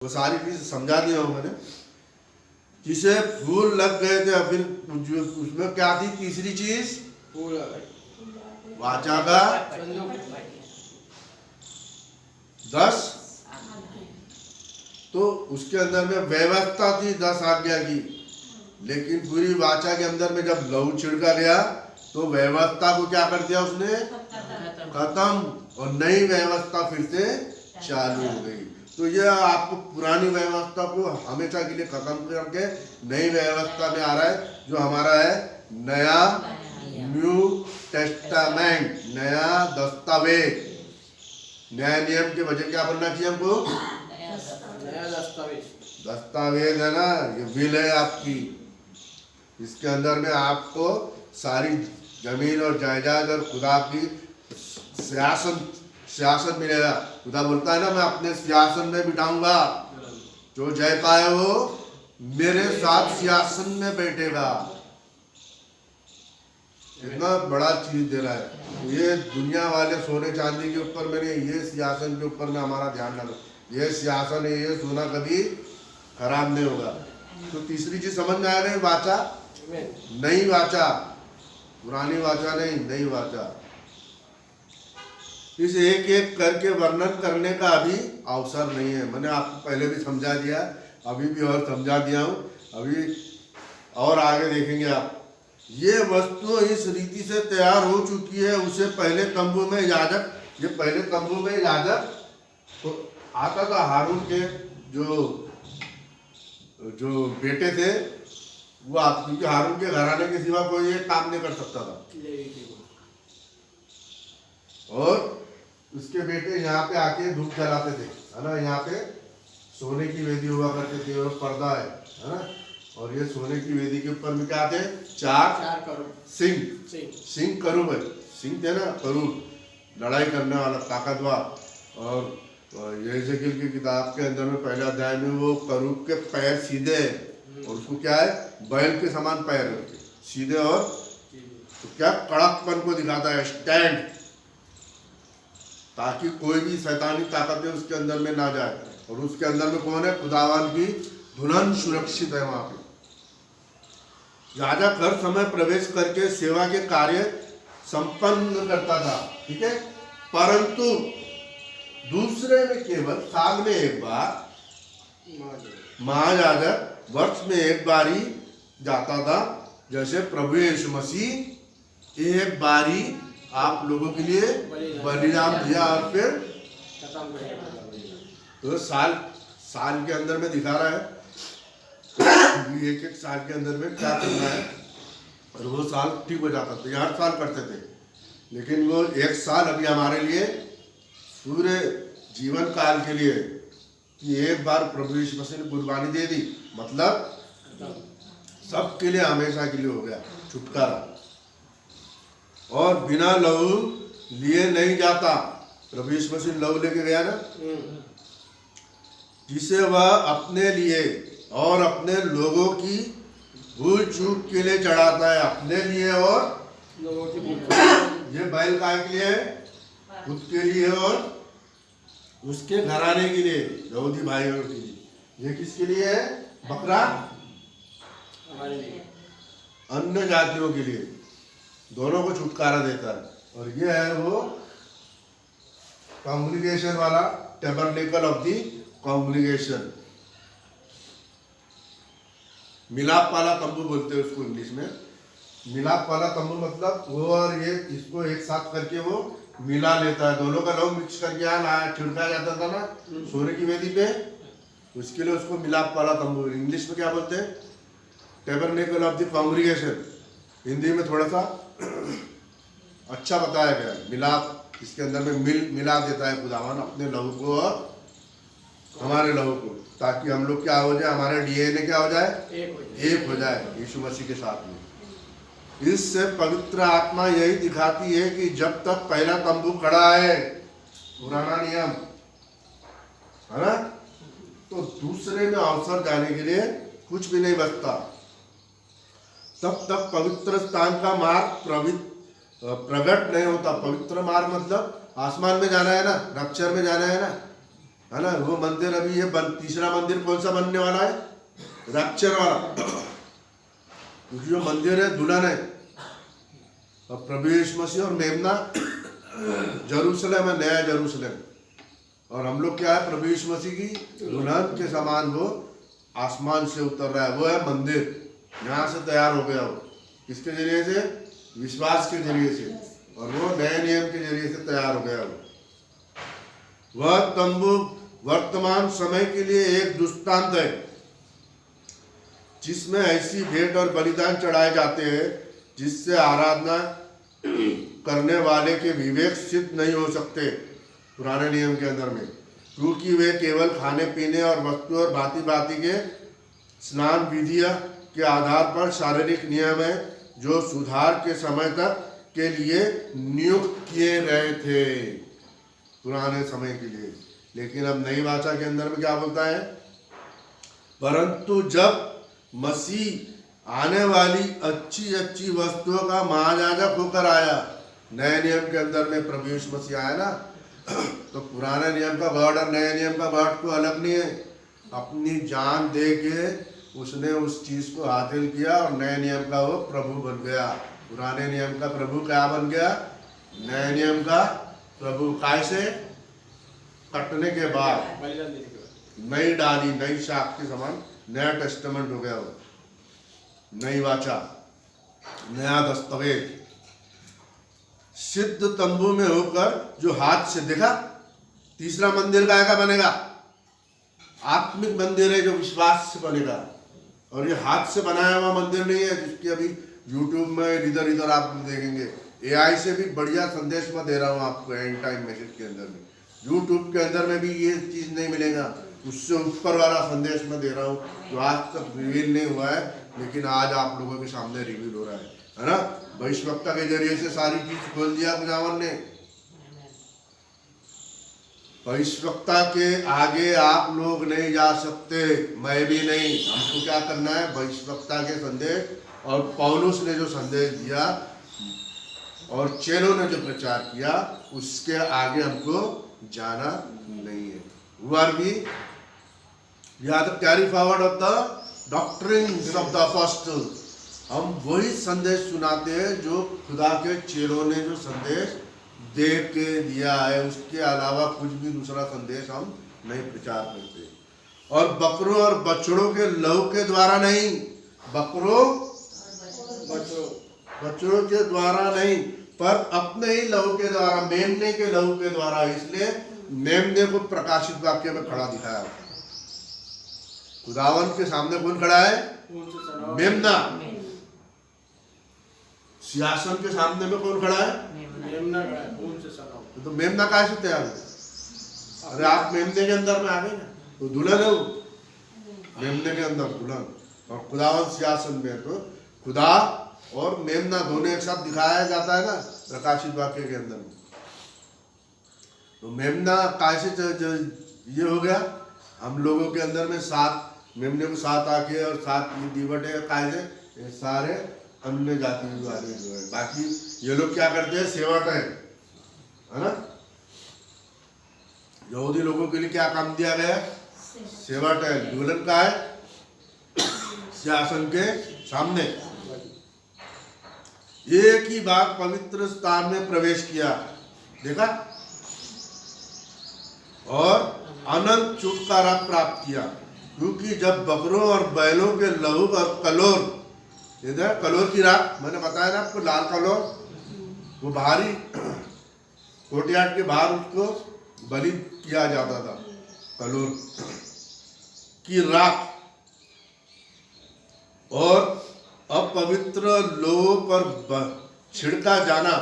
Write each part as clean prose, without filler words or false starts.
वो सारी चीज समझा दिया हूँ मैंने। जिसे फूल लग गए थे, फिर उसमें क्या थी तीसरी चीज, वाचा का 10, तो उसके अंदर में व्यवस्था थी 10 आज्ञा की। लेकिन पूरी वाचा के अंदर में जब लहू छिड़का गया तो व्यवस्था को क्या कर दिया उसने, खत्म, और नई व्यवस्था फिर से चालू हो गई। तो ये आपको पुरानी व्यवस्था को हमेशा के लिए खत्म करके नई व्यवस्था में आ रहा है, जो हमारा है नया न्यू टेस्टामेंट, नया दस्तावेज। नया नियम के वजह क्या बनना चाहिए हमको, नया दस्तावेज। दस्तावेज है ना, ये विल है आपकी। इसके अंदर में आपको सारी जमीन और जायदाद और खुदा की सियासत मिलेगा। खुदा बोलता है ना, मैं अपने सियासन में बिठाऊंगा, जो जय पाए वो मेरे साथ सियासन में बैठेगा। इतना बड़ा चीज दे रहा है। ये दुनिया वाले सोने चांदी के ऊपर मैंने, ये सियासन के ऊपर में हमारा ध्यान डालो। ये सियासन है, ये सोना कभी खराब नहीं होगा। तो तीसरी चीज समझ में आ गई, वाचा, नई वाचा, पुरानी वाचा नहीं, नई वाचा। इस एक एक करके वर्णन करने का अभी अवसर नहीं है। मैंने आपको पहले भी समझा दिया, अभी भी और समझा दिया हूँ, अभी और आगे देखेंगे आप। ये वस्तु इस रीति से तैयार हो चुकी है। उसे पहले तंबू में याजक, ये पहले तंबू में याजक तो आता था, हारून के जो बेटे थे वो आप, क्योंकि हारून के घराने के सिवा कोई ये काम नहीं कर सकता था। और उसके बेटे यहाँ पे आके धूप जलाते थे, है ना। यहाँ पे सोने की वेदी हुआ करते थे और पर्दा है ना। और ये सोने की वेदी के ऊपर में क्या थे, चार सिंह करूब है, सिंह थे ना, करूब, लड़ाई करने वाला, ताकतवर। और यहेजकेल की किताब के अंदर में पहले अध्याय में वो करूब के पैर सीधे और उसको क्या है, बैल के समान पैर रखे सीधे, और तो क्या कड़कपन को दिखाता है, स्टैंड, ताकि कोई भी शैतानी ताकतें उसके अंदर में ना जाए। और उसके अंदर में कौन है, खुदावन की धुलन सुरक्षित है वहां पे। याजक हर समय प्रवेश करके सेवा के कार्य संपन्न करता था, ठीक है। परंतु दूसरे में केवल साल में एक बार महायाजक वर्ष में एक बार ही जाता था। जैसे प्रभु यीशु मसीह एक बारी आप लोगों के लिए बलिदान दिया और फिर तो साल के अंदर में दिखा रहा है एक एक साल के अंदर में क्या करना है। और वो साल ठीक हो जाता था, हर साल करते थे। लेकिन वो एक साल अभी हमारे लिए पूरे जीवन काल के लिए, कि एक बार प्रभु यीशु मसीह ने कुर्बानी दे दी, मतलब सबके लिए हमेशा के लिए हो गया छुटकारा। और बिना लहू लिए नहीं जाता। प्रभु यीशु मसीह लहू लेके गया ना, जिसे वह अपने लिए और अपने लोगों की भूल चूक के लिए चढ़ाता है। अपने लिए और लोगों की भूल। ये बैल काय के लिए, खुद के लिए और उसके घराने के लिए, यहूदी भाइयों के लिए। ये किसके लिए है, बकरा हमारे लिए, अन्य जातियों के लिए, दोनों को छुटकारा देता है। और ये है वो कॉन्ग्रीगेशन वाला, टैबरनेकल ऑफ दी कॉन्ग्रीगेशन, मिलाप वाला तंबू बोलते हैं उसको इंग्लिश में। मिलाप वाला तंबू मतलब वो और ये इसको एक साथ करके वो मिला लेता है, दोनों का लहू मिक्स करके यहाँ छिड़का जाता था ना सोने की वेदी पे, उसके लिए उसको मिलाप वाला तंबू, इंग्लिश में क्या बोलते हैं, tabernacle of the congregation. Hindi में थोड़ा सा अच्छा बताया गया, मिलाप, इसके अंदर में मिला देता है खुदावन अपने लहू को और हमारे लहू को, ताकि हम लोग क्या हो जाए, हमारे डीएनए क्या हो जाए, एक हो जाए यीशु मसीह के साथ में। इससे पवित्र आत्मा यही दिखाती है कि जब तक पहला तंबू खड़ा है, पुराना नियम है ना, तो दूसरे में अवसर जाने के लिए कुछ भी नहीं बचता। तब तक पवित्र स्थान का मार्ग प्रकट नहीं होता। पवित्र मार्ग मतलब आसमान में जाना है ना, रप्चर में जाना है ना, है ना। वो मंदिर अभी ये तीसरा मंदिर कौन सा बनने वाला है? रैप्चर वाला। क्योंकि जो मंदिर है दुल्हन है, और प्रभु यीशु मसीह और मेमना जरूसलम है, नया जरूसलम। और हम लोग क्या है? प्रभु यीशु मसीह की दुल्हन के समान वो आसमान से उतर रहा है। वो है मंदिर, यहाँ से तैयार हो गया। वो किसके जरिए से? विश्वास के जरिए से, और वो नए नियम के जरिए से तैयार हो गया। वह तंबू वर्तमान समय के लिए एक दृष्टांत है, जिसमें ऐसी भेंट और बलिदान चढ़ाए जाते हैं जिससे आराधना करने वाले के विवेक सिद्ध नहीं हो सकते पुराने नियम के अंदर में, क्योंकि वे केवल खाने पीने और वस्तु और भांति भांति के स्नान विधियां के आधार पर शारीरिक नियम है जो सुधार के समय तक के लिए नियुक्त किए गए थे पुराने समय के लिए। लेकिन अब नई वाचा के अंदर में क्या बोलता है? परंतु जब मसीह आने वाली अच्छी अच्छी वस्तुओं का महायाजक होकर आया, नए नियम के अंदर में प्रभु यीशु मसीह आया ना, तो पुराने नियम का वर्ड और नए नियम का वर्ड को अलग नहीं है। अपनी जान दे के उसने उस चीज को हासिल किया और नए नियम का वो प्रभु बन गया। पुराने नियम का प्रभु क्या बन गया? नए नियम का प्रभु। कैसे? कटने के बाद बलिदान देने के बाद नई डाली, नई शाख के समान नया टेस्टामेंट हो गया वो, नई वाचा, नया दस्तावेज। सिद्ध तंबू में होकर जो हाथ से देखा, तीसरा मंदिर का बनेगा? आत्मिक मंदिर है जो विश्वास से बनेगा, और ये हाथ से बनाया हुआ मंदिर नहीं है जिसकी अभी यूट्यूब में इधर इधर आप देखेंगे। एआई से भी बढ़िया संदेश मैं दे रहा हूँ आपको एंड टाइम मैसेज के अंदर में। यूट्यूब के अंदर में भी ये चीज़ नहीं मिलेगा, उससे ऊपर वाला संदेश मैं दे रहा हूँ जो आज तक रिवील नहीं हुआ है, लेकिन आज आप लोगों के सामने रिवील हो रहा है ना। भविष्यवक्ता के जरिए से सारी चीज खोल दिया खुदावन ने। भविष्यवक्ता के आगे आप लोग नहीं जा सकते, मैं भी नहीं। हमको क्या करना है? भविष्यवक्ता के संदेश और पौलुस ने जो संदेश दिया और चेलों ने जो प्रचार किया, उसके आगे हमको जाना नहीं है। Who are we? We are the carry forward of the doctrines of the apostles. हम वही संदेश सुनाते हैं जो खुदा के चेलों ने जो संदेश दे के दिया है, उसके अलावा कुछ भी दूसरा संदेश हम नहीं प्रचार करते। और बकरों और बछड़ों के लहू के द्वारा नहीं, बकरों बछड़ों के द्वारा नहीं, पर अपने ही लहू के द्वारा, मेमने के लहू के द्वारा। इसलिए मेमने को प्रकाशित वाक्य में खड़ा दिखाया। खुदावन के सामने कौन खड़ा है? मेमना। सिंहासन के सामने में कौन खड़ा है? मेमना खड़ा है। तो मेमना कहाँ से तैयार हुआ? अरे आप मेमने के अंदर में आ गए ना, तो दुल्हन है वो, मेमने के अंदर दुल्हन, और खुदावन सिंहासन में। तो खुदा और मेमना दोनों एक साथ दिखाया जाता है ना प्रकाशित वाक्य के अंदर में। तो मेमना कैसे ये हो गया? हम लोगों के अंदर में 7 मेमने को 7 आंखें और 7 दीवटे कैसे? सारे अन्य जाति वाले जो है। बाकी ये लोग क्या करते हैं? सेवा है ना। यहूदी लोगों के लिए क्या काम दिया गया? सेवा टहल। दुल्हन का है सिंहासन के सामने। एक ही बार पवित्र स्थान में प्रवेश किया, देखा, और अनंत छुटकारा प्राप्त किया। क्योंकि जब बकरों और बैलों के लहू और कलोर, इधर कलोर की राख मैंने बताया ना आपको, लाल कलोर, वो बाहरी कोर्टयार्ड के बाहर उसको बलि किया जाता था। कलोर की राख और अपवित्र लोगों पर छिड़का जाना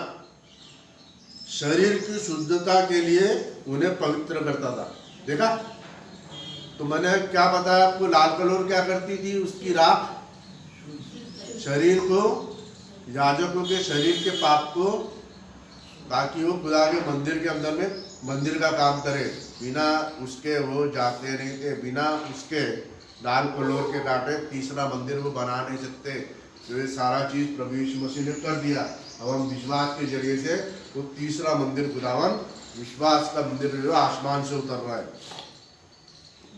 शरीर की शुद्धता के लिए उन्हें पवित्र करता था। देखा? तो मैंने क्या बताया आपको? लाल कलोर क्या करती थी? उसकी राख शरीर को, याजकों के शरीर के पाप को, ताकि वो खुदा के मंदिर के अंदर में मंदिर का काम करे। बिना उसके वो जाते नहीं थे, बिना उसके लाल कलोर के काटे तीसरा मंदिर वो बना नहीं सकते। तो ये सारा चीज प्रभु यीशु मसीह ने कर दिया। अब हम विश्वास के जरिए से वो तीसरा मंदिर खुदावन, विश्वास का मंदिर जो आसमान से उतर रहा है।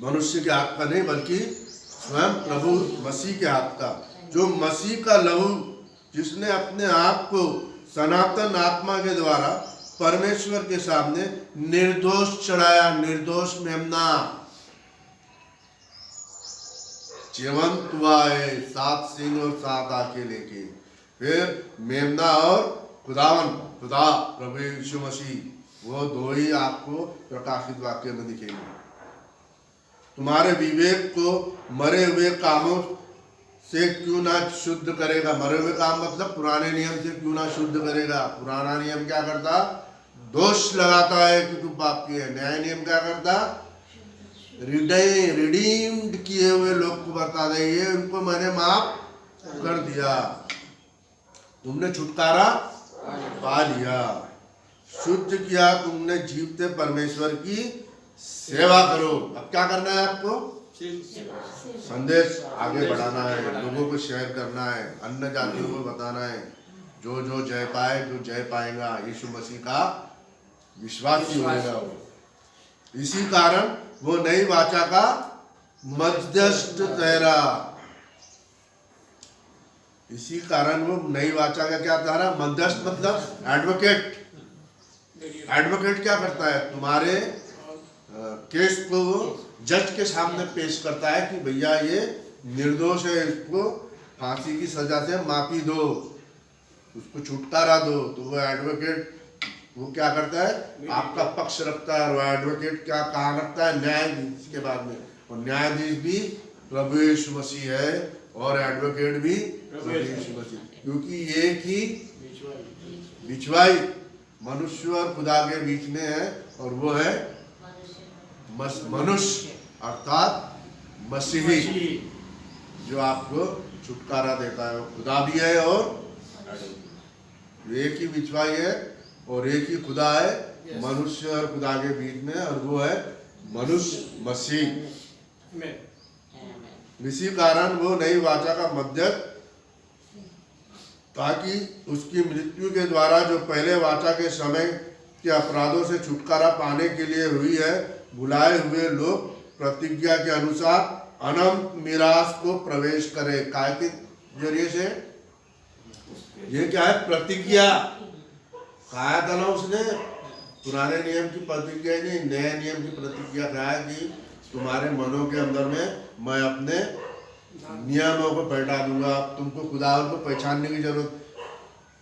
मनुष्य के हाथ का नहीं बल्कि स्वयं प्रभु मसीह के हाथ का, जो मसीह का लहू, जिसने अपने आप को सनातन आत्मा के द्वारा परमेश्वर के सामने निर्दोष चढ़ाया, निर्दोष मेमना जीवंत हुआ है, 7 सींग और 7 आंखें लेके। फिर मेमना और खुदा प्रभु यीशु मसीह, वो दो ही आपको प्रकाशित वाक्य में दिखेंगे। तुम्हारे विवेक को मरे हुए कामों से क्यों ना शुद्ध करेगा। मरे हुए काम मतलब पुराने नियम से क्यों ना शुद्ध करेगा। पुराना नियम क्या करता, दोष लगाता है कि तू पाप किए। न्याय नियम क्या करता, रिडीम्ड किए हुए लोग को बता दे, ये उनको मैंने माफ कर दिया, तुमने छुटकारा पा लिया, शुद्ध किया, तुमने जीवते परमेश्वर की सेवा करो। अब क्या करना है आपको, संदेश आगे बढ़ाना है, लोगों को शेयर करना है, अन्य जातियों को बताना है। जो जो जय पाए, जो जय पाएगा यीशु मसीह का विश्वासी होगा। इसी कारण वो नई वाचा का मध्यस्थ ठहरा। इसी कारण वो नई वाचा का क्या ठहरा, मध्यस्थ मतलब एडवोकेट। एडवोकेट क्या करता है, तुम्हारे केस को जज के सामने पेश करता है कि भैया ये निर्दोष है, इसको फांसी की सजा से माफी दो, उसको छुटकारा दो। तो वो एडवोकेट वो क्या करता है, आपका पक्ष रखता है। और वो एडवोकेट क्या कहाँ रखता है, न्यायाधीश के बाद में। और न्यायाधीश भी प्रभु यीशु मसीह है और एडवोकेट भी प्रभु यीशु मसीह, क्योंकि एक ही बिछवाई मनुष्य और खुदा के बीच में है, और वो है मनुष्य अर्थात मसीही, जो आपको छुटकारा देता है। खुदा भी है और एक ही बिछवाई है और एक ही खुदा है, मनुष्य और खुदा के बीच में, और वो है मनुष्य मसीह। इसी कारण वो नई वाचा का मध्यस्थ, ताकि उसकी मृत्यु के द्वारा जो पहले वाचा के समय के अपराधों से छुटकारा पाने के लिए हुई है, बुलाए हुए लोग प्रतिज्ञा के अनुसार अनंत मिरास को प्रवेश करे। काय के जरिए से, ये क्या है, प्रतिज्ञा। कहा था ना उसने, पुराने नियम की प्रतिज्ञा नहीं, नए नियम की प्रतिज्ञा कहा है कि तुम्हारे मनों के अंदर में मैं अपने नियमों को बैठा दूंगा। तुमको खुदा को पहचानने की जरूरत,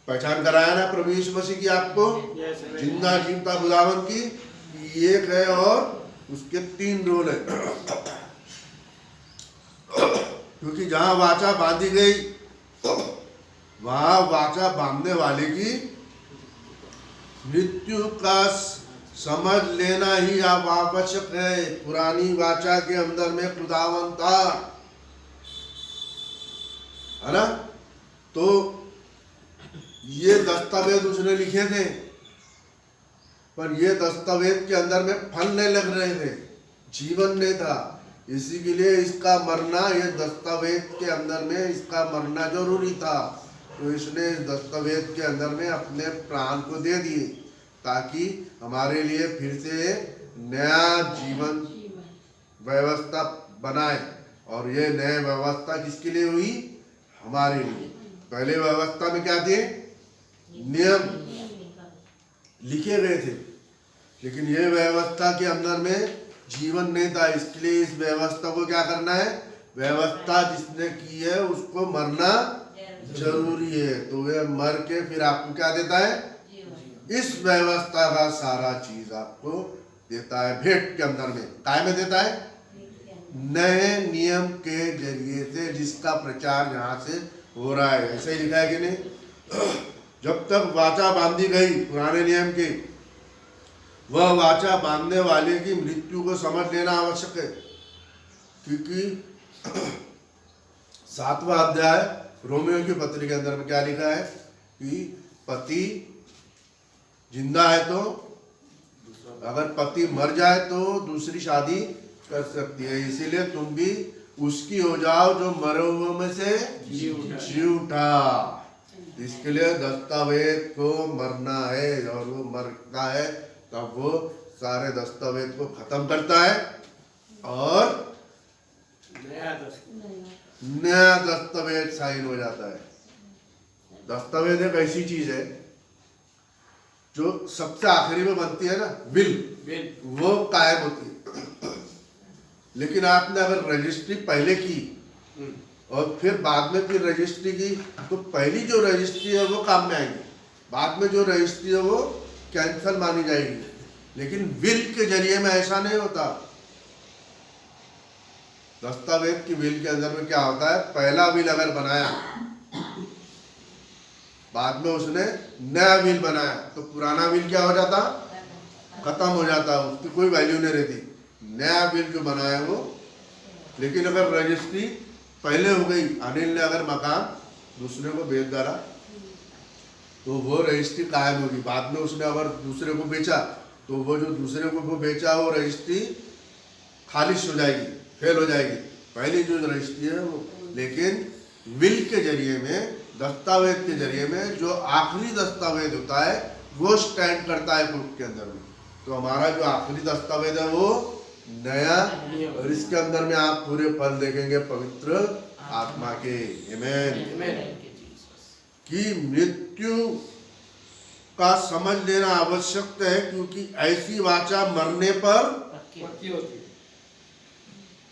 पहचान कराया ना प्रभु यीशु मसीह की आपको, जिंदा जीवता खुदावन की एक है और उसके 3 रोल है। क्योंकि जहां वाचा बांधी गई, वहां वाचा बांधने वाले की मृत्यु का समझ लेना ही आप आवश्यक है। पुरानी वाचा के अंदर में खुदावन था, है ना। तो ये दस्तावेज उसने लिखे थे, पर ये दस्तावेज के अंदर में फल नहीं लग रहे थे, जीवन नहीं था। इसी के लिए इसका मरना, ये दस्तावेज के अंदर में इसका मरना जरूरी था। तो इसने इस दस्तावेज के अंदर में अपने प्राण को दे दिए, ताकि हमारे लिए फिर से नया जीवन व्यवस्था बनाए। और ये नया व्यवस्था किसके लिए हुई, हमारे लिए। पहले व्यवस्था में क्या थे, नियम लिखे गए थे, लेकिन ये व्यवस्था के अंदर में जीवन नहीं था। इसके लिए इस व्यवस्था को क्या करना है, व्यवस्था जिसने की है उसको मरना जरूरी है। तो वे मर के फिर आपको क्या देता है, इस व्यवस्था का सारा चीज आपको देता है भेंट के अंदर में। काय में देता है, नए नियम के जरिए से, जिसका प्रचार यहाँ से हो रहा है। ऐसे ही लिखा है कि नहीं, जब तक वाचा बांधी गई पुराने नियम की, वह वाचा बांधने वाले की मृत्यु को समझ लेना आवश्यक है। क्योंकि 7वां अध्याय रोमियो की पत्री के अंदर में क्या लिखा है कि पति जिंदा है तो, अगर पति मर जाए तो दूसरी शादी कर सकती है। इसीलिए तुम भी उसकी हो जाओ जो मरे हुए में से जी उठा। इसके लिए दस्तावेज को मरना है, और वो मरता है तब वो सारे दस्तावेज को खत्म करता है और नया दस्तावेज साइन हो जाता है। दस्तावेज एक ऐसी चीज है जो सबसे आखिरी में बनती है ना, विल, बिल वो कायम होती है। लेकिन आपने अगर रजिस्ट्री पहले की और फिर बाद में फिर रजिस्ट्री की, तो पहली जो रजिस्ट्री है वो काम में आएगी, बाद में जो रजिस्ट्री है वो कैंसल मानी जाएगी। लेकिन विल के जरिए में ऐसा नहीं होता। दस्तावेज की विल के अंदर में क्या होता है, पहला विल अगर बनाया, बाद में उसने नया विल बनाया, तो पुराना विल क्या हो जाता, खत्म हो जाता, उसकी कोई वैल्यू नहीं रहती। नया विल जो बनाया वो, लेकिन अगर रजिस्ट्री पहले हो गई, अनिल ने अगर मकान दूसरे को बेच डाला तो वो रजिस्ट्री कायम होगी। बाद में उसने अगर दूसरे को बेचा तो वो जो दूसरे को वो बेचा वो रजिस्ट्री खारिज हो जाएगी, फेल हो जाएगी, पहली जो रजिस्ट्री है वो। लेकिन विल के जरिए में, दस्तावेज के जरिए में जो आखिरी दस्तावेज होता है वो स्टैंड करता है कोर्ट के अंदर में। तो हमारा जो आखिरी दस्तावेज है वो नया, और इसके अंदर में आप पूरे फल देखेंगे पवित्र आत्मा के। आमीन। कि मृत्यु का समझ लेना आवश्यक है, क्योंकि ऐसी वाचा मरने पर पक्की होती है।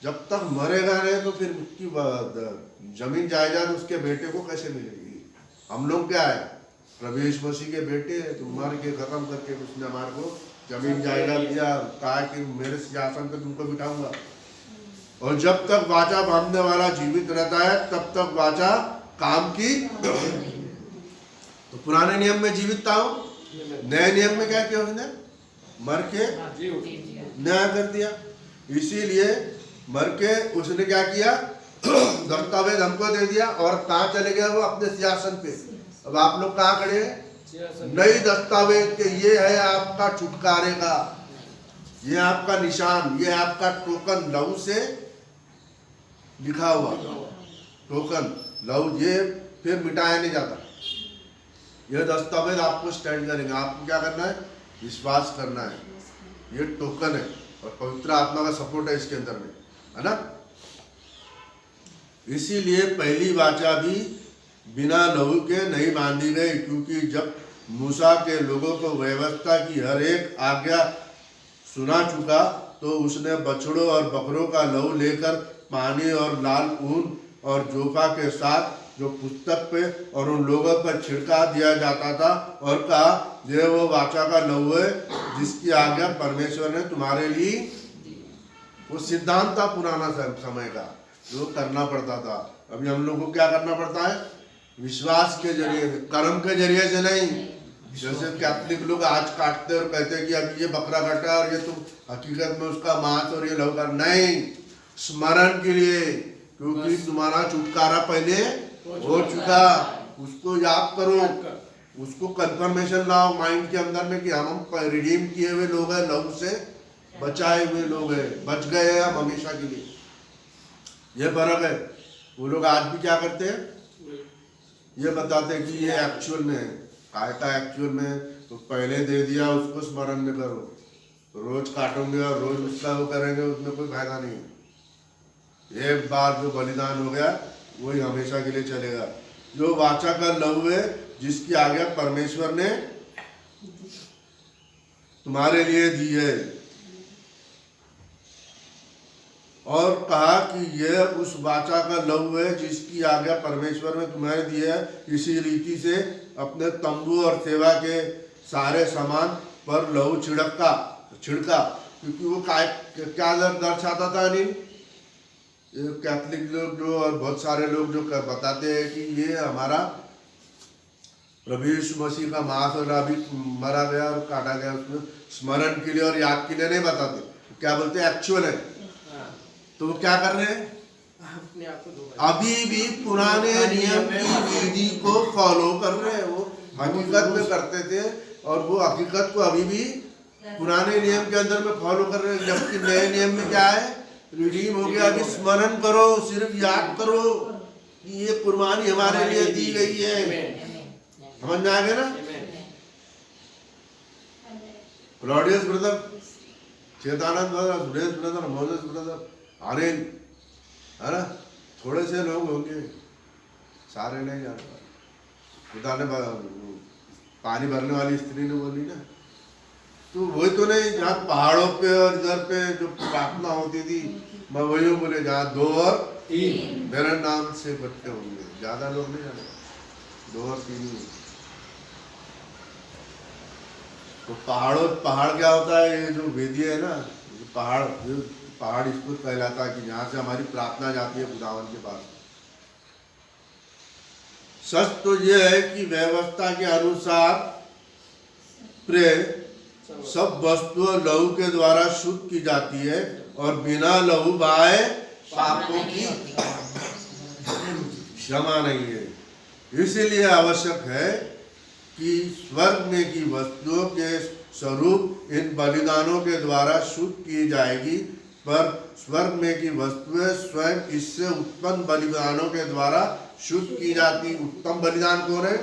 जब तक मरेगा नहीं तो फिर मृत्यु, जमीन जायदाद उसके बेटे को कैसे मिलेगी। हम लोग क्या है, प्रभु यीशु मसीह के बेटे हैं, तो मर के खत्म करके उसने हमारे को जमीन जायदाद दिया, कहा कि मेरे सिंहासन पे तुमको बिठाऊंगा। और जब तक वाचा बांधने वाला जीवित रहता है तब तक वाचा काम की। तो पुराने नियम में जीवित था, नए नियम में क्या किया उसने, मर के नया कर दिया। इसीलिए मर के उसने क्या किया, दस्तावेज हमको दे दिया और कहाँ चले गए वो, अपने सिंहासन पे। अब आप लोग कहाँ खड़े हैं, नई दस्तावेज के, ये है आपका छुटकारे का, ये आपका निशान, ये आपका टोकन, लहू से लिखा हुआ टोकन, लहू, ये फिर मिटाया नहीं जाता। यह दस्तावेज आपको स्टैंड करेंगे। आपको क्या करना है, विश्वास करना है, ये टोकन है और पवित्र आत्मा का सपोर्ट है इसके अंदर में, है ना। इसीलिए पहली वाचा भी बिना लहू के नहीं बांधी गई, क्योंकि जब मूसा के लोगों को व्यवस्था की हर एक आज्ञा सुना चुका तो उसने बछड़ों और बकरों का लहू लेकर पानी और लाल ऊन और जोफा के साथ जो पुस्तक पे और उन लोगों पर छिड़का दिया जाता था और कहा, ये वो वाचा का लहू है जिसकी आज्ञा परमेश्वर ने तुम्हारे लिए। वो सिद्धांत था पुराना समय का जो करना पड़ता था। अभी हम लोग को क्या करना पड़ता है, विश्वास के जरिए, कर्म के जरिए से नहीं। जैसे कैथलिक लोग आज काटते और कहते हैं कि अभी ये बकरा काटा और ये तुम हकीकत में उसका मांस और ये लहू का नहीं, स्मरण के लिए, क्योंकि तुम्हारा छुटकारा पहले हो चुका। उसको याद करो, उसको कंफर्मेशन लाओ माइंड के अंदर में कि हम रिडीम किए हुए लोग हैं, लहू से बचाए हुए लोग हैं, बच गए हैं हम हमेशा के लिए। ये फर्क है। वो लोग आज भी क्या करते हैं, ये बताते हैं कि ये एक्चुअल में है, काय का एक्चुअल में, तो पहले दे दिया उसको स्मरण में करो, रोज काटोगे और रोज उसका वो करेंगे, उसमें कोई फायदा नहीं है। एक बार जो बलिदान हो गया वही हमेशा के लिए चलेगा। जो वाचा का लहू है जिसकी आज्ञा परमेश्वर ने तुम्हारे लिए दी है, और कहा कि यह उस वाचा का लहू है जिसकी आज्ञा परमेश्वर ने तुम्हारे दी है। इसी रीति से अपने तंबू और सेवा के सारे सामान पर लहू छिड़का, क्योंकि वो क्या दर्शाता था। नहीं, कैथलिक लोग जो और बहुत सारे लोग जो बताते हैं कि ये हमारा प्रभु यीशु मसीह का मांस और अभी मरा गया और काटा गया, उसमें स्मरण के लिए और याद के लिए नहीं बताते, क्या बोलते हैं, एक्चुअल है। तो वो क्या कर रहे हैं, अपने आप को अभी भी पुराने नियम की विधि को फॉलो कर रहे हैं। वो हकीकत में करते थे और वो हकीकत को अभी भी पुराने नियम के अंदर में फॉलो कर रहे हैं। जबकि नए नियम में क्या है, रिडीम हो गया, अभी स्मरण करो, सिर्फ याद करो कि ये कुर्बानी हमारे लिए दी गई है। समझ में आ गया ना। Claudius brother, Chetanand brother, Suresh brother, Moses brother, Aryan, है ना, थोड़े से लोग होंगे, सारे नहीं जाने वाले। खुदा ने पानी भरने वाली स्त्री ने बोली ना, तो वही तो नहीं जहाँ पहाड़ों पे और इधर पे जो प्रार्थना होती थी, मैं वही बोले जहाँ 2 और 3 मेरे नाम से इकट्ठे होंगे, ज्यादा लोग नहीं जाने, 2 और 3 ही। तो पहाड़ क्या होता है, ये जो वेदी है ना, पहाड़ इसको कहलाता है कि जहाँ से हमारी प्रार्थना जाती है खुदावन के पास। सच तो ये है कि व्यवस्था के अनुसार प्रे सब वस्तुएं लहू के द्वारा शुद्ध की जाती है और बिना लहू बहाए पापों की क्षमा नहीं है। इसीलिए आवश्यक है कि स्वर्ग में की वस्तुओं के स्वरूप इन बलिदानों के द्वारा शुद्ध की जाएगी, पर स्वर्ग में की वस्तुएं स्वयं इससे उत्पन्न बलिदानों के द्वारा शुद्ध की जाती। उत्तम बलिदान कौन है?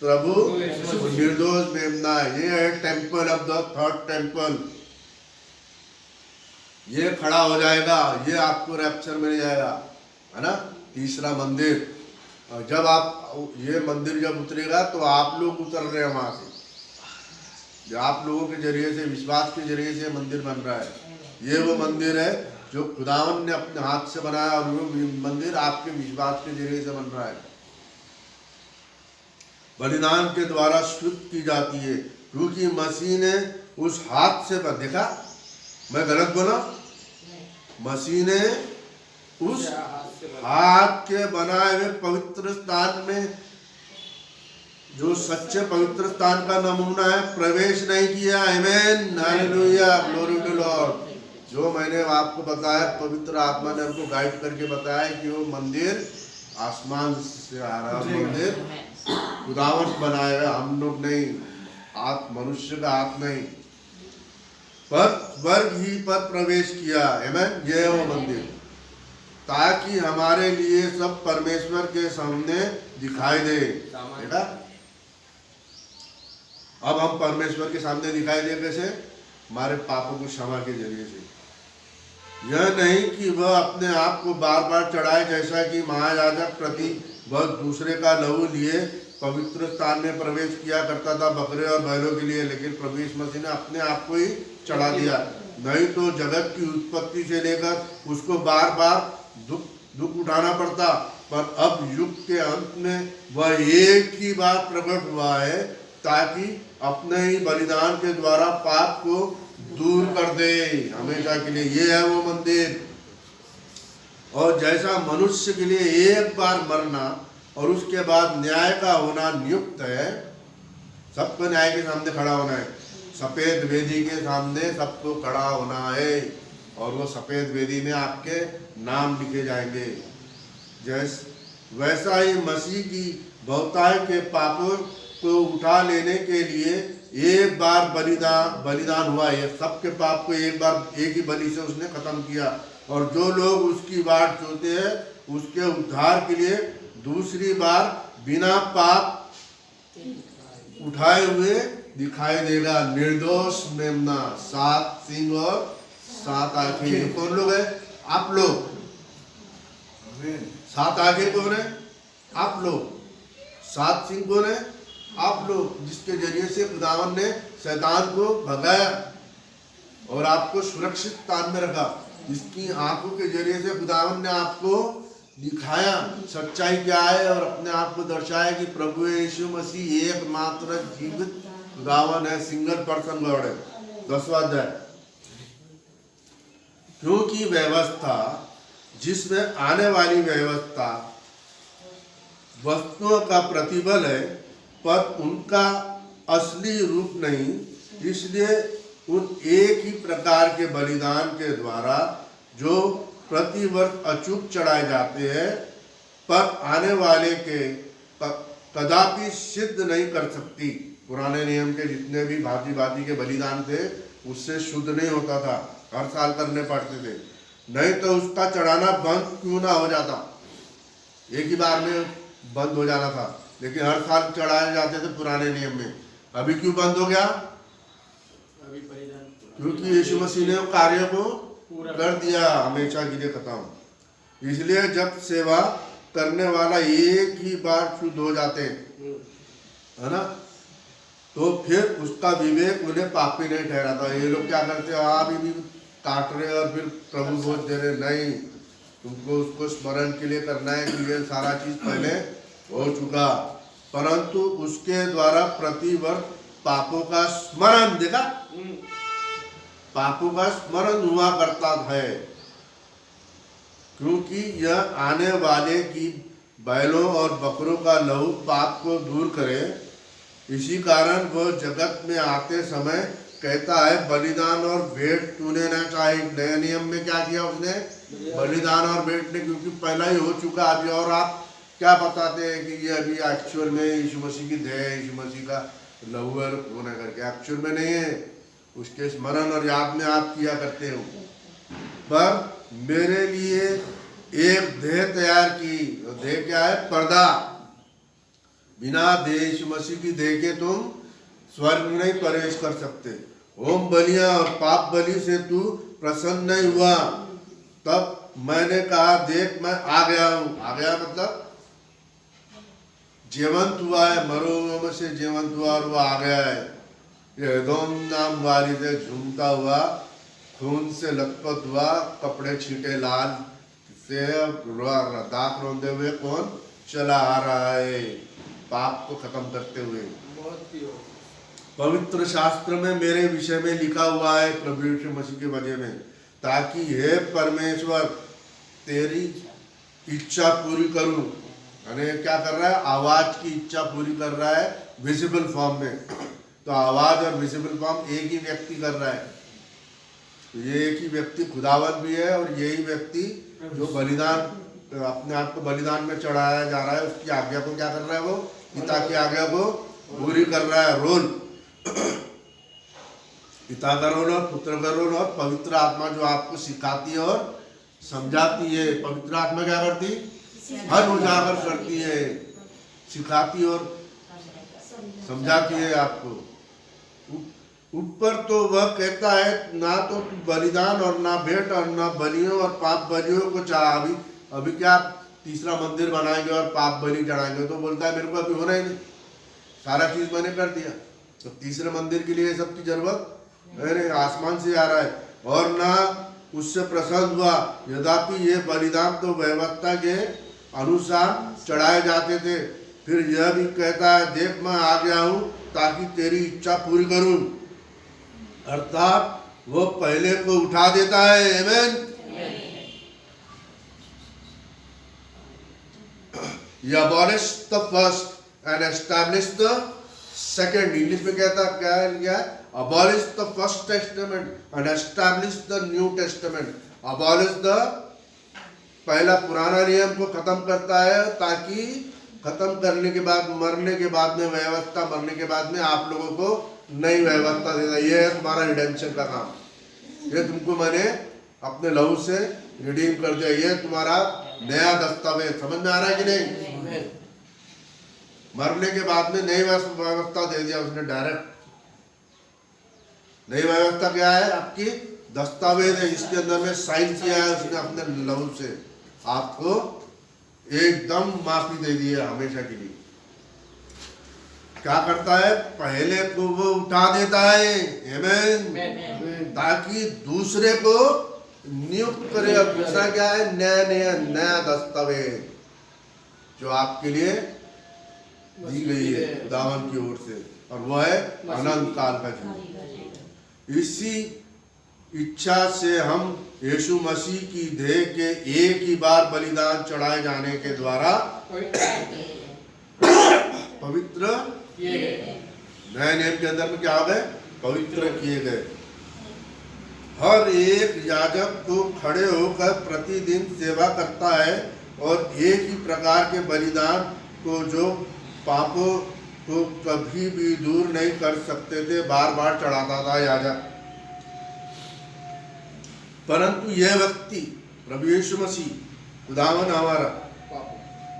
प्रभु निर्दोष मेमना। ये है temple of the third temple. ये खड़ा हो जाएगा, ये आपको रैप्चर मिल जाएगा, है ना, तीसरा मंदिर। जब आप ये मंदिर जब उतरेगा तो आप लोग उतर रहे हैं वहां से, जो आप लोगों के जरिए से, विश्वास के जरिए से मंदिर बन रहा है। ये वो मंदिर है जो खुदावन ने अपने हाथ से बनाया और वो मंदिर आपके विश्वास के जरिए से बन रहा है। बलिदान के द्वारा शुद्ध की जाती है, क्योंकि मसीह ने उस हाथ से देखा, मैं गलत बोला? मसीह ने उस हाथ के बनाए हुए पवित्र स्थान में, जो सच्चे पवित्र स्थान का नमूना है, प्रवेश नहीं किया। आमेन, हालेलुया, ग्लोरी टू लॉर्ड। जो मैंने आपको बताया, पवित्र आत्मा ने हमको गाइड करके बताया कि वो मंदिर आसमान से आ रहा मंदिर खुदावन बनाया, हम लोग नहीं, आप मनुष्य का हाथ नहीं, पर स्वर्ग ही पर प्रवेश किया। आमेन, ये है वो मंदिर, ताकि हमारे लिए सब परमेश्वर के सामने दिखाई दे। देखा, अब हम परमेश्वर के सामने दिखाई दे कैसे? हमारे पापों को क्षमा के जरिए से। यह नहीं कि वह अपने आप को बार बार चढ़ाए, जैसा कि महायाजक प्रति वह दूसरे का लहू लिए पवित्र स्थान में प्रवेश किया करता था बकरे और बैलों के लिए, लेकिन प्रभु यीशु मसीह ने अपने आप को ही चढ़ा दिया। नहीं तो जगत की उत्पत्ति से लेकर उसको बार बार दुख उठाना पड़ता, पर अब युग के अंत में वह एक ही बार प्रकट हुआ है, ताकि अपने ही बलिदान के द्वारा पाप को दूर कर दे हमेशा के लिए। ये है वो मंदिर। और जैसा मनुष्य के लिए एक बार मरना और उसके बाद न्याय का होना नियुक्त है, सबको न्याय के सामने खड़ा होना है, सफेद वेदी के सामने सबको खड़ा होना है, और वो सफेद वेदी में आपके नाम लिखे जाएंगे। वैसा ही मसीह की बहुतायत के पापों को उठा लेने के लिए एक बार बलिदान हुआ है। सबके पाप को एक ही बलि से उसने खत्म किया, और जो लोग उसकी बाट जोते हैं उसके उद्धार के लिए दूसरी बार बिना पाप उठाए हुए दिखाई देगा। निर्दोष मेमना, 7 सींग और 7 आंखें। कौन लोग है? आप लोग। 7 आंखें कौन है? आप लोग। 7 सींग कौन है? आप लोग, जिसके जरिए से खुदावन ने शैतान को भगाया और आपको सुरक्षित स्थान में रखा। जिसकी आंखों के जरिए से खुदावन ने आपको दिखाया सच्चाई क्या है, और अपने आप को दर्शाया कि प्रभु यीशु मसीह एकमात्र जीवित खुदावन है, सिंगल पर्सन गॉड है। 10वां अध्याय। क्योंकि व्यवस्था, जिसमें आने वाली व्यवस्था वस्तुओं का प्रतिबल है, पर उनका असली रूप नहीं, इसलिए उन एक ही प्रकार के बलिदान के द्वारा जो प्रतिवर्ष अचूक चढ़ाए जाते हैं, पर आने वाले के कदापि सिद्ध नहीं कर सकती। पुराने नियम के जितने भी भांति भांति के बलिदान थे, उससे शुद्ध नहीं होता था, हर साल करने पड़ते थे। नहीं तो उसका चढ़ाना बंद क्यों ना हो जाता, एक ही बार में बंद हो जाना था, लेकिन हर साल चढ़ाए जाते थे पुराने नियम में। अभी क्यों बंद हो गया? क्योंकि यीशु मसीह ने कार्य को कर दिया, हमेशा के लिए खत्म। इसलिए जब सेवा करने वाला एक ही बार शुद्ध हो जाते हैं, है ना, तो फिर उसका विवेक उन्हें पापी नहीं ठहराता। ये लोग क्या करते हैं, आप भी काट रहे और फिर प्रभु बोध दे रहे, नहीं, तुमको उसको स्मरण के लिए करना है कि ये सारा चीज पहले हो चुका, परंतु उसके द्वारा प्रतिवर्ष पापों का स्मरण, देखा, पापों का स्मरण हुआ करता है, क्योंकि यह आने वाले की बैलों और बकरों का लहू पाप को दूर करे। इसी कारण वह जगत में आते समय कहता है, बलिदान और भेंट तूने ना चाही। नए नियम में क्या किया उसने, बलिदान और भेंट ने, क्योंकि पहला ही हो चुका अभी, और आप क्या बताते हैं कि ये अभी एक्चुअल में यीशु मसीह की देह है, यीशु मसीह का लहू है होना करके, एक्चुअल में नहीं है, उसके स्मरण और याद में आप किया करते हो। पर मेरे लिए एक देह तैयार की, देह क्या है, पर्दा। बिना देह यीशु मसीह की देह के तुम स्वर्ग में नहीं प्रवेश कर सकते। होम बलियां और पाप बलि से तू प्रसन्न नहीं हुआ, तब मैंने कहा, देख मैं आ गया हूं। आ गया मतलब जीवंत हुआ है, मरो हुए में से जीवंत हुआ और वो आ गया है। ये एदोम नाम वाली से झूमता हुआ, खून से लथपथ हुआ, कपड़े छींटे लाल से दाख रोंदे हुए कौन चला आ रहा है, पाप को खत्म करते हुए। पवित्र शास्त्र में मेरे विषय में लिखा हुआ है, प्रभु यीशु मसीह के वजह में, ताकि हे परमेश्वर तेरी इच्छा पूरी करूं। यानी क्या कर रहा है, आवाज की इच्छा पूरी कर रहा है विजिबल फॉर्म में। तो आवाज और विजिबल फॉर्म एक ही व्यक्ति कर रहा है, तो ये एक ही व्यक्ति खुदावन भी है, और यही व्यक्ति जो बलिदान अपने आप को बलिदान में चढ़ाया जा रहा है, उसकी आज्ञा को क्या कर रहा है, वो पिता की आज्ञा को पूरी कर रहा है। रोल पिता का रोल और पुत्र का रोल, और पवित्र आत्मा जो आपको सिखाती है और समझाती है। पवित्र आत्मा क्या करती, हर उजागर करती है, सिखाती और समझाती है आपको। ऊपर तो वह कहता है, ना तो बलिदान और ना भेंट और ना बलियों और पाप बलियों को चाह। अभी क्या तीसरा मंदिर बनाएंगे और पाप बलि चढ़ाएंगे, तो बोलता है मेरे को अभी होना ही नहीं, सारा चीज मैंने कर दिया, तो तीसरे मंदिर के लिए सबकी जरूरत है, आसमान से आ रहा है। और ना उससे प्रसन्न हुआ, यद्यपि ये बलिदान तो व्यवस्था के अनुसार चढ़ाए जाते थे। फिर यह भी कहता है, देख मैं आ गया हूं ताकि तेरी इच्छा पूरी करूं, अर्थात वो पहले को उठा देता है। आमीन। He abolished the first and established the second. English में कहता क्या है, abolished the first testament and established the new testament. Abolish the पहला पुराना नियम को खत्म करता है, ताकि खत्म करने के बाद, मरने के बाद में व्यवस्था, मरने के बाद में आप लोगों को नई व्यवस्था देता। ये है तुम्हारा रिडेम्पशन का काम, ये तुमको मैंने अपने लहू से रिडीम कर दिया, ये तुम्हारा नया दस्तावेज। समझ में आ रहा है कि नहीं? मरने के बाद में नई व्यवस्था दे दिया उसने डायरेक्ट। नई व्यवस्था क्या है, आपकी दस्तावेज है, इसके अंदर में साइन किया है उसने अपने लहू से, आपको एकदम माफी दे दी है हमेशा के लिए। क्या करता है, पहले को वो उठा देता है, आमीन, ताकि दूसरे को नियुक्त करे। और दूसरा क्या है, नया दस्तावेज जो आपके लिए दी गई है खुदावन की ओर से, और वह है अनंत काल का जीवन। इसी इच्छा से हम यीशु मसीह की देह के एक ही बार बलिदान चढ़ाए जाने के द्वारा पवित्र किए गए। नए नियम के अंदर में क्या हो गए, पवित्र किए गए। हर एक याजक तो खड़े होकर प्रतिदिन सेवा करता है, और एक ही प्रकार के बलिदान को जो पापों को कभी भी दूर नहीं कर सकते थे, बार बार चढ़ाता था याजक। परंतु यह व्यक्ति प्रभु यीशु मसीह खुदावन हमारा,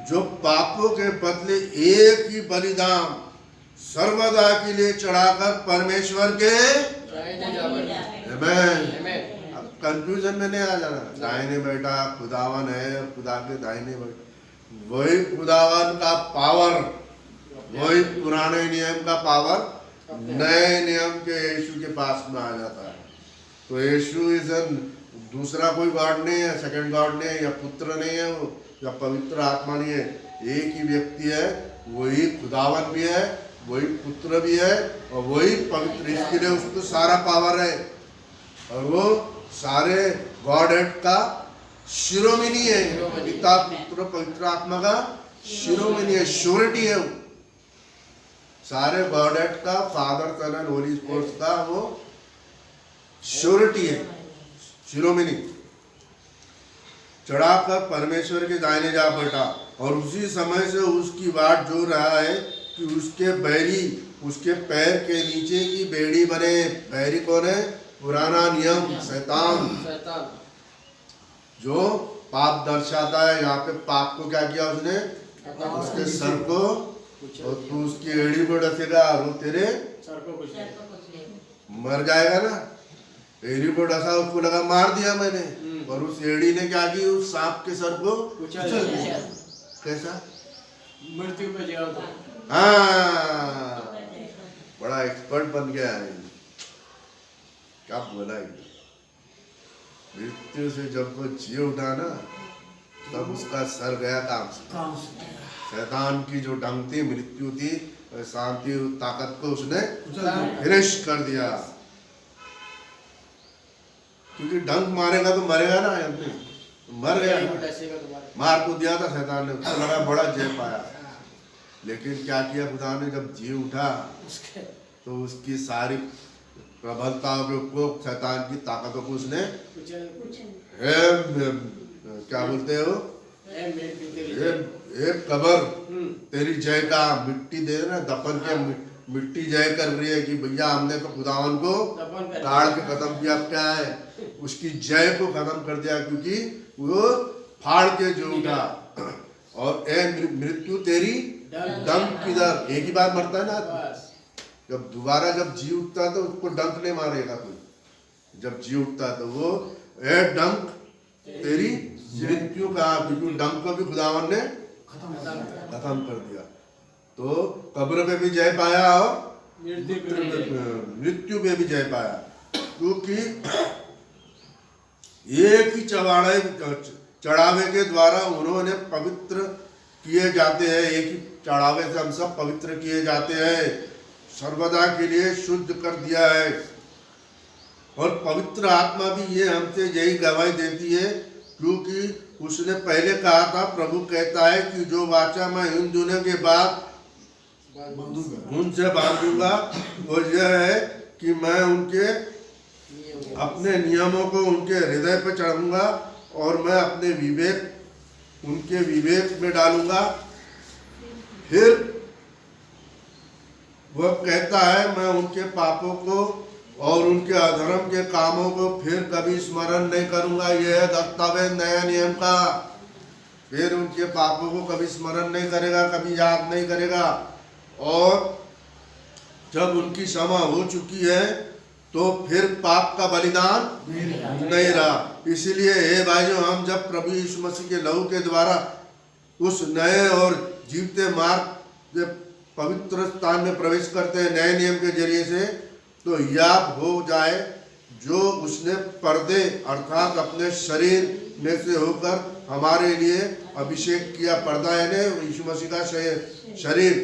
जो पापों के बदले एक ही बलिदान सर्वदा के लिए चढ़ाकर परमेश्वर के कंफ्यूजन में नहीं आ जाना। दाहिने बैठा खुदावन है, खुदा के दाहिने बैठा, वही खुदावन का पावर, वही पुराने नियम का पावर नए नियम के यीशु के पास में आ जाता है। तो यीशु इज दूसरा कोई गॉड नहीं है, सेकंड गॉड नहीं है, या पुत्र नहीं है वो, या पवित्र आत्मा नहीं है, एक ही व्यक्ति है। वही खुदावन भी है, वही पुत्र भी है और वही पवित्र। इसके लिए उसको सारा पावर है और वो सारे गॉड हेड का शिरोमणि है। पिता पुत्र पवित्र आत्मा का शिरोमणि है, श्योरिटी है वो। सारे गॉड हेड का, Father Son and Holy Spirit का वो श्योरिटी है, शिरोमणि। चढ़ाकर परमेश्वर के दाहिने जा बैठा और उसी समय से उसकी बाट जो रहा है कि उसके बैरी उसके पैर के नीचे की बेड़ी बने। बैरी कौन है? पुराना नियम, शैतान, जो पाप दर्शाता है। यहाँ पे पाप को क्या किया उसने? उसके सर को, और तू उसकी एड़ी को डसेगा और वो तेरे सर को कुछ मर जाएगा ना। एड़ी को डसा, उसको लगा मार दिया मैंने, और उस एड़ी ने क्या की? उस सांप के सर को कुचल दिया। कैसा? मृत्यु पे गया तो। हाँ, बड़ा एक्सपर्ट बन गया है। क्या बोला है? मृत्यु से जब वो जी उठा ना, तब उसका सर गया काम से। शैतान की जो डंक थी, मृत्यु थी, शांति ताकत को उसने फिनिश कर दिया। क्योंकि डंक मारेगा तो मरेगा ना, मर गया। मार को दिया था शैतान ने, उसको लगा बड़ा जय पाया। लेकिन क्या किया खुदा ने? जब जी उठा तो उसकी सारी प्रबलताओं को, शैतान की ताकतों को उसने क्या बोलते हो, एक कबर तेरी जय का मिट्टी दे ना, दफन के मिट्टी जय कर रही है कि भैया हमने तो खुदावन को गाड़ के खत्म किया। क्या है? उसकी जय को खत्म कर दिया, क्योंकि वो फाड़ के जो उठा। और ए मृत्यु तेरी डंक किधर? एक ही बार मरता है ना। जब दोबारा जब जी उठता है तो उसको डंक नहीं मारेगा कोई। जब जी उठता है तो वो ए डंक तेरी मृत्यु का, क्योंकि डंक को भी खुदावन ने खत्म कर दिया। तो कब्र पे भी जय पाया और मृत्यु पे भी जय पाया, क्योंकि एक ही चढ़ावे के द्वारा उन्होंने पवित्र किए जाते हैं। एक ही चढ़ावे से हम सब पवित्र किए जाते हैं, सर्वदा के लिए शुद्ध कर दिया है। और पवित्र आत्मा भी ये हमसे यही गवाही देती है, क्योंकि उसने पहले कहा था, प्रभु कहता है कि जो वाचा मैं इन दिनों के बाद उनसे बांधूंगा वो यह है कि मैं उनके अपने नियमों को उनके हृदय पर चढ़ाऊंगा और मैं अपने विवेक उनके विवेक में डालूंगा। फिर वह कहता है, मैं उनके पापों को और उनके अधर्म के कामों को फिर कभी स्मरण नहीं करूंगा। यह है दस्तावेज नया नियम का। फिर उनके पापों को कभी स्मरण नहीं करेगा, कभी याद नहीं करेगा। और जब उनकी क्षमा हो चुकी है तो फिर पाप का बलिदान नहीं रहा। इसीलिए हे भाइयों, हम जब प्रभु यीशु मसीह के लहू के द्वारा उस नए और जीवते मार्ग पवित्र स्थान में प्रवेश करते हैं नए नियम के जरिए से, तो यह हो जाए जो उसने पर्दे अर्थात अपने शरीर में से होकर हमारे लिए अभिषेक किया। पर्दा यानी यीशु मसीह का शरीर।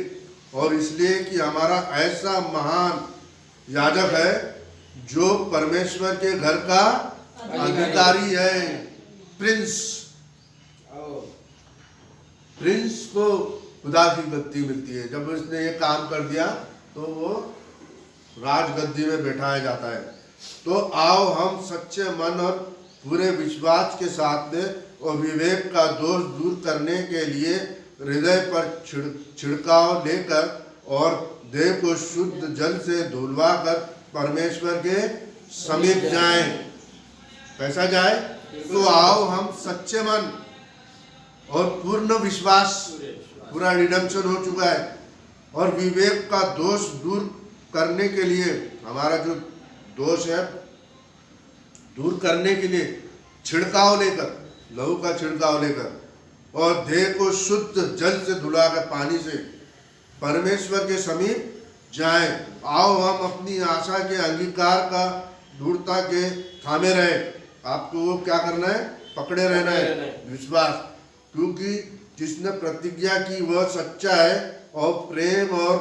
और इसलिए कि हमारा ऐसा महान याजक है जो परमेश्वर के घर का अधिकारी है। प्रिंस को खुदा की गद्दी मिलती है। जब उसने ये काम कर दिया तो वो राजगद्दी में बैठाया जाता है। तो आओ हम सच्चे मन और पूरे विश्वास के साथ में और विवेक का दोष दूर करने के लिए हृदय पर छिड़काव लेकर और देह को शुद्ध जल से धुलवा कर परमेश्वर के समीप जाएं। कैसा जाए? तो आओ हम सच्चे मन और पूर्ण विश्वास, पूरा रिडेम्पशन हो चुका है, और विवेक का दोष दूर करने के लिए, हमारा जो दोष है दूर करने के लिए छिड़काव लेकर, लहू का छिड़काव लेकर, और देह को शुद्ध जल से धुलाकर, पानी से परमेश्वर के समीप जाए। आओ हम अपनी आशा के अंगीकार का दृढ़ता के थामे रहे। आपको वो क्या करना है? पकड़े रहना है, विश्वास। क्योंकि जिसने प्रतिज्ञा की वह सच्चा है, और प्रेम और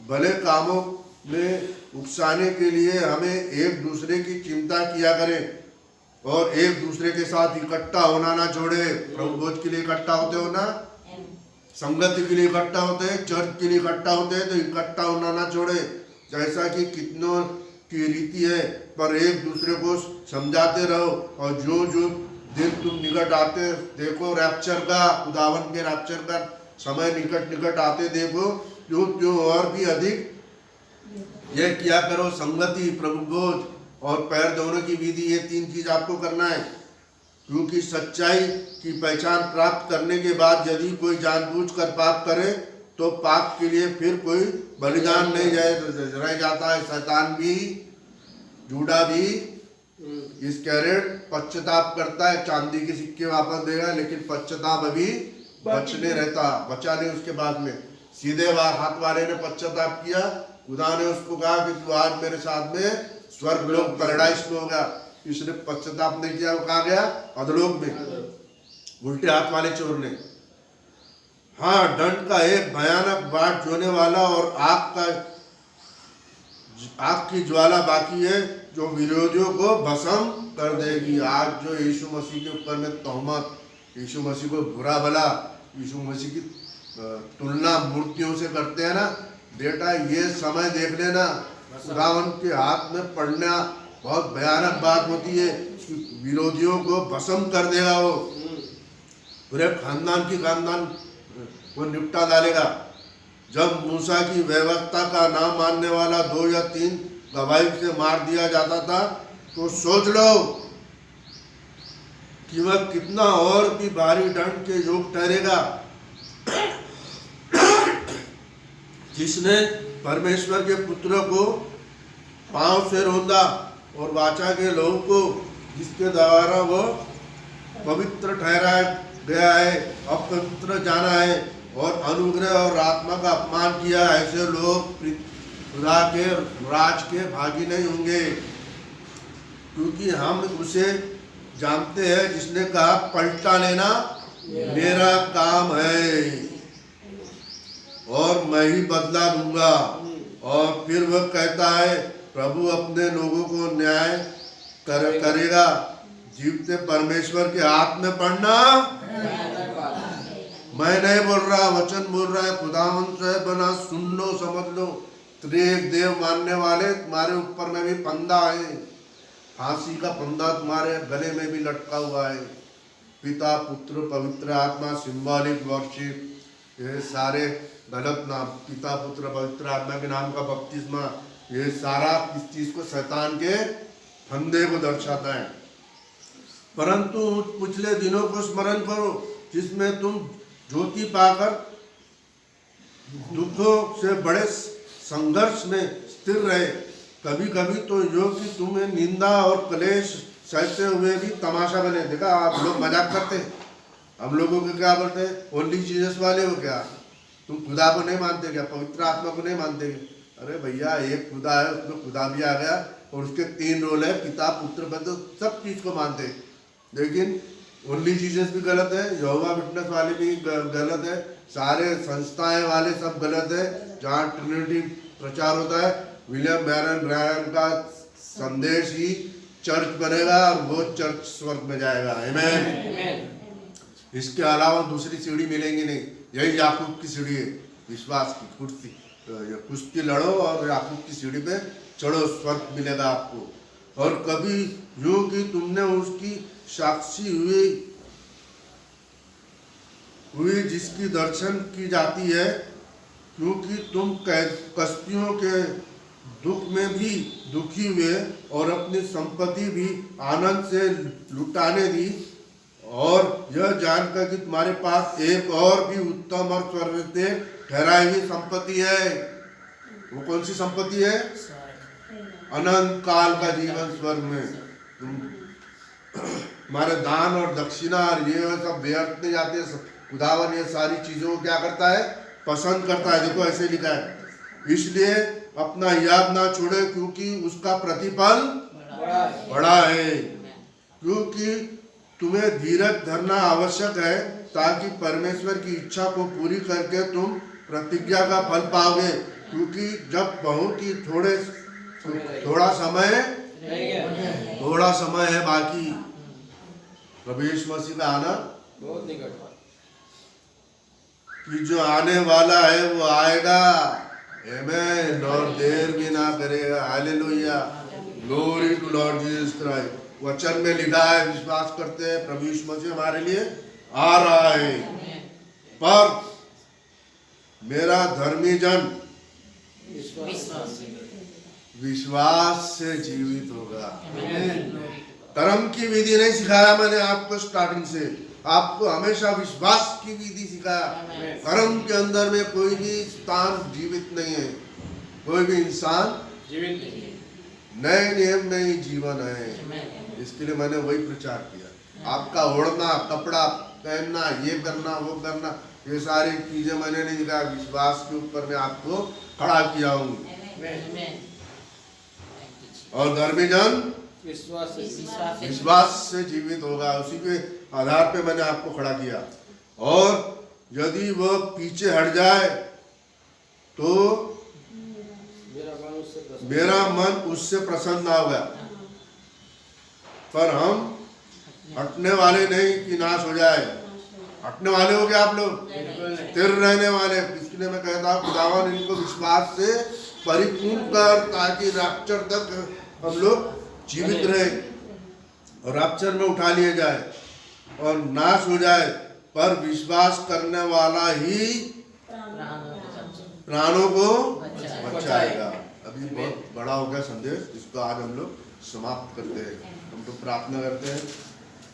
भले कामों में उकसाने के लिए हमें एक दूसरे की चिंता किया करें, और एक दूसरे के साथ इकट्ठा होना ना छोड़े। प्रभु भोज के लिए इकट्ठा होते हो ना, संगति के लिए इकट्ठा होते हैं, चर्च के लिए इकट्ठा होते हैं, तो इकट्ठा होना ना छोड़े। जैसा कि कितनों की रीति है, पर एक दूसरे को समझाते रहो। और जो जो दिन तुम निकट आते देखो, रैप्चर का, खुदावन के रैप्चर का समय निकट आते देखो, जो जो और भी अधिक यह किया करो। संगति, प्रभु भोज और पैर धोने की विधि, ये 3 चीज आपको करना है। क्योंकि सच्चाई की पहचान प्राप्त करने के बाद यदि कोई जानबूझकर पाप करे, तो पाप के लिए फिर कोई बलिदान नहीं रह जाता है। शैतान भी, जूडा भी इस कैरेट पश्चाताप करता है, चांदी के सिक्के वापस देगा, लेकिन पश्चाताप अभी बचा नहीं उसके बाद में। सीधे हाथ वाले ने पश्चाताप किया, खुदा ने उसको कहा कि तू आज मेरे साथ में स्वर्ग लोक पैराडाइज में होगा। इसने पश्चाताप नहीं किया, वो कहाँ गया? अधलोक में। उल्टे हाथ वाले चोर ने। हाँ, दंड का एक भयानक बाट जोने वाला और आग की ज्वाला बाकी है, जो विरोधियों को भस्म कर देगी। आज जो यीशु मसीह के ऊपर में तोहमत, यीशु मसीह को बुरा भला, यीशु मसीह की तुलना मूर्तियों से करते हैं ना, बेटा ये समय देख लेना, खुदावन के हाथ में पड़ना बहुत भयानक बात होती है। विरोधियों को भस्म कर देगा, वो पूरे खानदान वो निपटा डालेगा। जब मूसा की व्यवस्था का नाम मानने वाला 2 या 3 गवाही से मार दिया जाता था, तो सोच लो कि वह कितना और भी भारी दंड के योग ठहरेगा। जिसने परमेश्वर के पुत्र को पांव से रौंदा और वाचा के लहू को, जिसके द्वारा वो पवित्र ठहराया गया है, अपवित्र जाना है और अनुग्रह और आत्मा का अपमान किया, ऐसे लोग खुदा के राज के भागी नहीं होंगे। क्योंकि हम उसे जानते हैं जिसने कहा, पलटा लेना मेरा काम है और मैं ही बदला दूंगा। और फिर वह कहता है, प्रभु अपने लोगों को न्याय करेगा। जीवते परमेश्वर के हाथ में पड़ना, मैं नहीं बोल रहा, वचन बोल रहा है, खुदावंत से बना, सुन लो, समझ लो। त्रिएक देव मानने वाले तुम्हारे ऊपर में भी फंदा है, फांसी का फंदा तुम्हारे गले में भी लटका हुआ है। पिता, पुत्र, पवित्र आत्मा, सिंबॉलिक वर्शिप, ये सारे गलत नाम, पिता, पुत्र, पवित्र आत्मा के नाम का बपतिस्मा, ये सारा इस चीज को शैतान के फंदे को दर्शाता है। परंतु पिछले दिनों को स्मरण करो, जिसमें तुम ज्योति पाकर दुखों से बड़े संघर्ष में स्थिर रहे। कभी कभी तो जो कि तुम्हें निंदा और क्लेश सहते हुए भी तमाशा बने। देखा, आप लोग मजाक करते हैं, हम लोगों को क्या बोलते हैं, ओनली जीसस वाले हो क्या? तुम खुदा को नहीं मानते क्या? पवित्र आत्मा को नहीं मानते क्या? अरे भैया, एक खुदा है, उसमें खुदा भी आ गया और उसके 3 रोल है, पिता, पुत्र, पवित्र, सब चीज को मानते हैं। लेकिन ओनली जीसस भी गलत है, यहोवा विटनेस वाले भी गलत है, सारे संस्थाएं वाले सब गलत है। जहाँ ट्रिनिटी प्रचार होता है, विलियम ब्रैनम का संदेश ही चर्च बनेगा और वो चर्च स्वर्ग में जाएगा। आमीन। इसके अलावा दूसरी सीढ़ी मिलेंगी नहीं। यही याकूब की सीढ़ी है, विश्वास की कुर्सी। कुश्ती लड़ो और याकूब की सीढ़ी पे चढ़ो, स्वर्ग मिलेगा आपको। और कभी जो कि तुमने उसकी साक्षी हुई जिसकी दर्शन की जाती है, क्योंकि तुम कस्तियों के दुख में भी दुखी हुए और अपनी संपत्ति भी आनंद से लुटाने दी, और यह जानकर कि तुम्हारे पास एक और भी उत्तम और स्वर्ग से ठहराई हुई संपत्ति है। वो कौन सी संपत्ति है? अनंत काल का जीवन स्वर्ग में। हमारे दान और दक्षिणा और ये सब व्यर्थ नहीं जाते। खुदावन ये सारी चीजों को क्या करता है, पसंद करता है। देखो ऐसे लिखा है, इसलिए अपना याद ना छोड़े क्योंकि उसका प्रतिफल बड़ा है। क्योंकि तुम्हें धीरज धरना आवश्यक है ताकि परमेश्वर की इच्छा को पूरी करके तुम प्रतिज्ञा का फल पाओगे। क्योंकि जब बहुत ही थोड़ा समय है बाकी, प्रभु यीशु मसीह का आना बहुत निकट कि जो आने वाला है वो आएगा, आमेन, और देर भी ना करेगा। Hallelujah, glory to Lord Jesus Christ. वचन में लिखा है, विश्वास करते हैं प्रभु यीशु मसीह हमारे लिए आ रहा है। पर मेरा धर्मी जन विश्वास से जीवित होगा। कर्म की विधि नहीं सिखाया मैंने आपको स्टार्टिंग से, आपको हमेशा विश्वास की विधि सिखाया। कर्म के अंदर में कोई भी स्थान जीवित नहीं है, कोई भी इंसान जीवित नहीं। नए नियम में ही जीवन है। इसके लिए मैंने वही प्रचार किया। आपका ओढ़ना, कपड़ा पहनना, ये करना, वो करना, ये सारी चीजें मैंने नहीं कहा। विश्वास के ऊपर मैं आपको खड़ा किया हूँ। और धर्मी जन विश्वास से जीवित होगा। उसी के आधार पे मैंने आपको खड़ा किया। और यदि वह पीछे हट जाए तो मेरा मन उससे प्रसन्न ना होगा। पर हम हटने वाले नहीं कि नाश हो जाए। हटने वाले हो गया आप लोग, स्थिर रहने वाले। इसलिए मैं कहता हूँ खुदावन इनको विश्वास से परिपूर्ण कर, ताकि रैप्चर तक हम लोग जीवित रहे और रैप्चर में उठा लिए जाए और नाश हो जाए, पर विश्वास करने वाला ही प्राणों को बचाएगा। अभी बहुत बड़ा हो गया संदेश, इसको आज हम लोग समाप्त करते हैं। हम तो प्रार्थना करते हैं,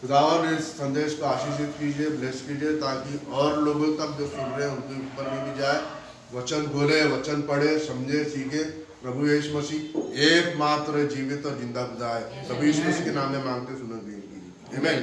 खुदावन इस संदेश को आशीषित कीजिए, ब्लेस कीजिए, ताकि और लोगों तक जो सुन रहे हैं उनके ऊपर में भी जाए। वचन बोले, वचन पढ़े, समझे, सीखे। प्रभु यीशु मसीह एकमात्र जीवित और जिंदा खुदा है। प्रभु यीशु मसीह के नाम में मांगते सुनोगे। आमीन।